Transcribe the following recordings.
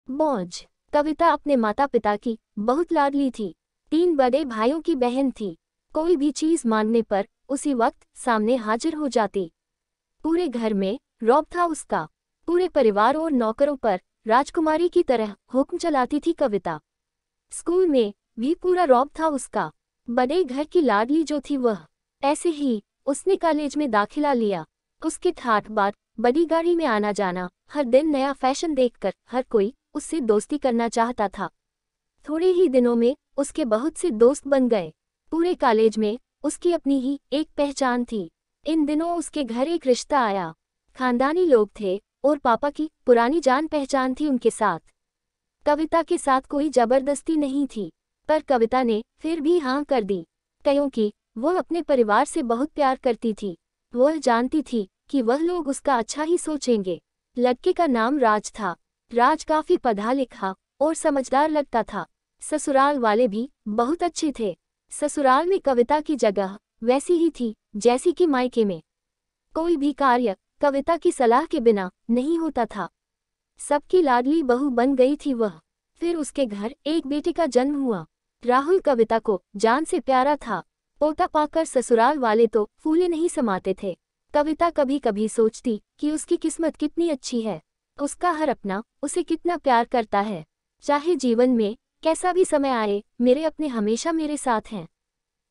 मौज। कविता अपने माता पिता की बहुत लाडली थी। 3 बड़े भाइयों की बहन थी। कोई भी चीज मांगने पर उसी वक्त सामने हाजिर हो जाती। पूरे घर में रौब था उसका। पूरे परिवार और नौकरों पर राजकुमारी की तरह हुक्म चलाती थी कविता। स्कूल में भी पूरा रौब था उसका। बड़े घर की लाडली जो थी वह। ऐसे ही उसने कॉलेज में दाखिला लिया। उसके ठाठ बाट, बड़ी गाड़ी में आना जाना, हर दिन नया फैशन देखकर हर कोई उससे दोस्ती करना चाहता था। थोड़े ही दिनों में उसके बहुत से दोस्त बन गए। पूरे कॉलेज में उसकी अपनी ही एक पहचान थी। इन दिनों उसके घर एक रिश्ता आया। खानदानी लोग थे और पापा की पुरानी जान पहचान थी उनके साथ। कविता के साथ कोई जबरदस्ती नहीं थी, पर कविता ने फिर भी हाँ कर दी, क्योंकि वह अपने परिवार से बहुत प्यार करती थी। वह जानती थी कि वह लोग उसका अच्छा ही सोचेंगे। लड़के का नाम राज था। राज काफी पढ़ा लिखा और समझदार लगता था। ससुराल वाले भी बहुत अच्छे थे। ससुराल में कविता की जगह वैसी ही थी जैसी कि मायके में। कोई भी कार्य कविता की सलाह के बिना नहीं होता था। सबकी लाडली बहू बन गई थी वह। फिर उसके घर एक बेटे का जन्म हुआ। राहुल कविता को जान से प्यारा था। पोता पाकर ससुराल वाले तो फूले नहीं समाते थे। कविता कभी कभी सोचती कि उसकी किस्मत कितनी अच्छी है। उसका हर अपना उसे कितना प्यार करता है। चाहे जीवन में कैसा भी समय आए, मेरे अपने हमेशा मेरे साथ हैं।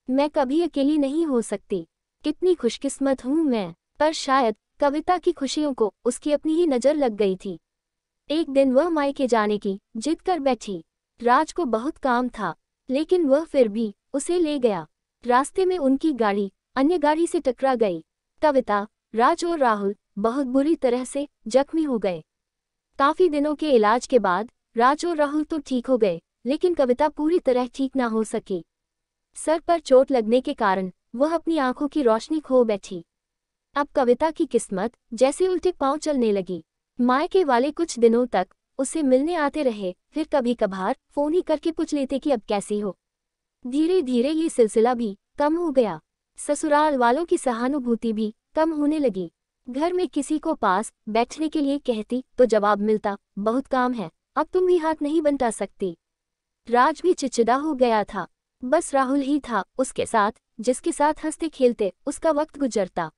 मैं कभी अकेली नहीं हो सकती। कितनी खुशकिस्मत हूँ मैं। पर शायद कविता की खुशियों को उसकी अपनी ही नजर लग गई थी। एक दिन वह मायके जाने की जिद कर बैठी। राज को बहुत काम था, लेकिन वह फिर भी उसे ले गया। रास्ते में उनकी गाड़ी अन्य गाड़ी से टकरा गई। कविता, राज और राहुल बहुत बुरी तरह से जख्मी हो गए। काफी दिनों के इलाज के बाद राज और राहुल तो ठीक हो गए, लेकिन कविता पूरी तरह ठीक ना हो सकी। सर पर चोट लगने के कारण वह अपनी आंखों की रोशनी खो बैठी। अब कविता की किस्मत जैसे उल्टे पांव चलने लगी। मायके वाले कुछ दिनों तक उसे मिलने आते रहे, फिर कभी कभार फोन ही करके पूछ लेते कि अब कैसी हो। धीरे धीरे ये सिलसिला भी कम हो गया। ससुराल वालों की सहानुभूति भी कम होने लगी। घर में किसी को पास बैठने के लिए कहती तो जवाब मिलता, बहुत काम है, अब तुम भी हाथ नहीं बंटा सकती। राज भी चिचिड़ा हो गया था। बस राहुल ही था उसके साथ, जिसके साथ हंसते खेलते उसका वक्त गुजरता।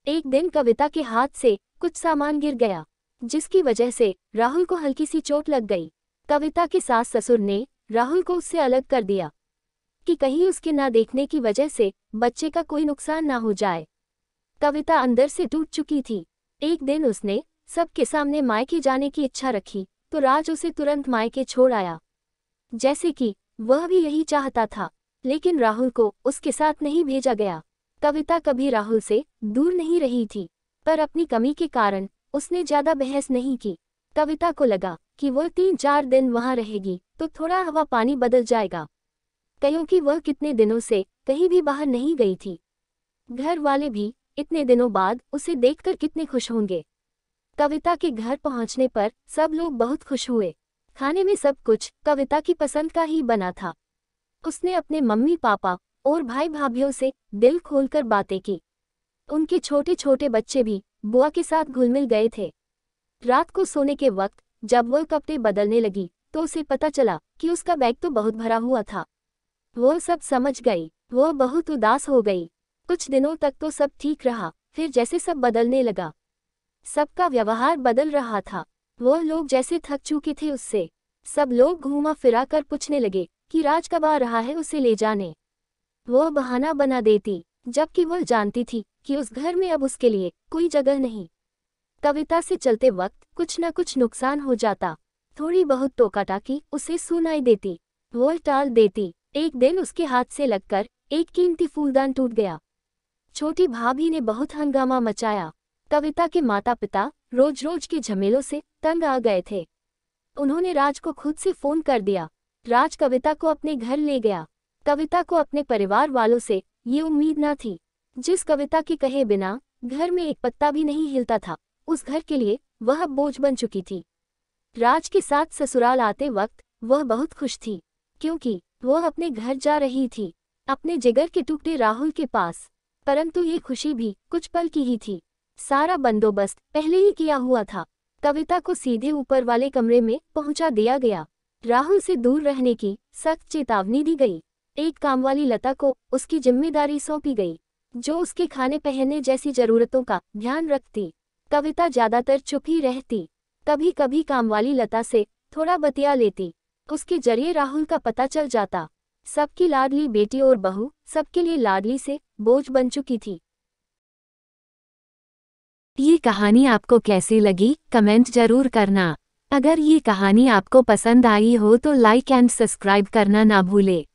एक दिन कविता के हाथ से कुछ सामान गिर गया, जिसकी वजह से राहुल को हल्की सी चोट लग गई। कविता के सास ससुर ने राहुल को उससे अलग कर दिया कि कहीं उसके ना देखने की वजह से बच्चे का कोई नुकसान ना हो जाए। कविता अंदर से टूट चुकी थी। एक दिन उसने सबके सामने मायके जाने की इच्छा रखी तो राज उसे तुरंत मायके छोड़ आया, जैसे कि वह भी यही चाहता था। लेकिन राहुल को उसके साथ नहीं भेजा गया। कविता कभी राहुल से दूर नहीं रही थी, पर अपनी कमी के कारण उसने ज्यादा बहस नहीं की। कविता को लगा कि वह 3-4 दिन वहां रहेगी तो थोड़ा हवा पानी बदल जाएगा, क्योंकि वह कितने दिनों से कहीं भी बाहर नहीं गई थी। घर वाले भी इतने दिनों बाद उसे देखकर कितने खुश होंगे। कविता के घर पहुंचने पर सब लोग बहुत खुश हुए। खाने में सब कुछ कविता की पसंद का ही बना था। उसने अपने मम्मी पापा और भाई भाभीियों से दिल खोलकर बातें की। उनके छोटे छोटे बच्चे भी बुआ के साथ घुल मिल गए थे। रात को सोने के वक्त जब वह कपड़े बदलने लगी तो उसे पता चला कि उसका बैग तो बहुत भरा हुआ था। वह सब समझ गई। वह बहुत उदास हो गई। कुछ दिनों तक तो सब ठीक रहा, फिर जैसे सब बदलने लगा। सबका व्यवहार बदल रहा था। वह लोग जैसे थक चुके थे उससे। सब लोग घूमा फिरा कर पूछने लगे कि राज कब आ रहा है उसे ले जाने। वह बहाना बना देती, जबकि वह जानती थी कि उस घर में अब उसके लिए कोई जगह नहीं। कविता से चलते वक्त कुछ न कुछ नुकसान हो जाता। थोड़ी बहुत टोकाटाकी उसे सुनाई देती, वह टाल देती। एक दिन उसके हाथ से लगकर एक कीमती फूलदान टूट गया। छोटी भाभी ने बहुत हंगामा मचाया। कविता के माता पिता रोज रोज के झमेलों से तंग आ गए थे। उन्होंने राज को खुद से फोन कर दिया। राज कविता को अपने घर ले गया। कविता को अपने परिवार वालों से ये उम्मीद न थी। जिस कविता के कहे बिना घर में एक पत्ता भी नहीं हिलता था, उस घर के लिए वह बोझ बन चुकी थी। राज के साथ ससुराल आते वक्त वह बहुत खुश थी, क्योंकि वह अपने घर जा रही थी, अपने जिगर के टुकड़े राहुल के पास। परंतु ये खुशी भी कुछ पल की ही थी। सारा बंदोबस्त पहले ही किया हुआ था। कविता को सीधे ऊपर वाले कमरे में पहुंचा दिया गया। राहुल से दूर रहने की सख्त चेतावनी दी गई। एक कामवाली लता को उसकी जिम्मेदारी सौंपी गई, जो उसके खाने पहनने जैसी जरूरतों का ध्यान रखती। कविता ज्यादातर चुप ही रहती। कभी कभी कामवाली लता से थोड़ा बतिया लेती। उसके जरिए राहुल का पता चल जाता। सबकी लाडली बेटी और बहू सबके लिए लाडली से बोझ बन चुकी थी। ये कहानी आपको कैसी लगी कमेंट जरूर करना। अगर ये कहानी आपको पसंद आई हो तो लाइक एंड सब्सक्राइब करना ना भूले।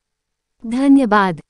धन्यवाद।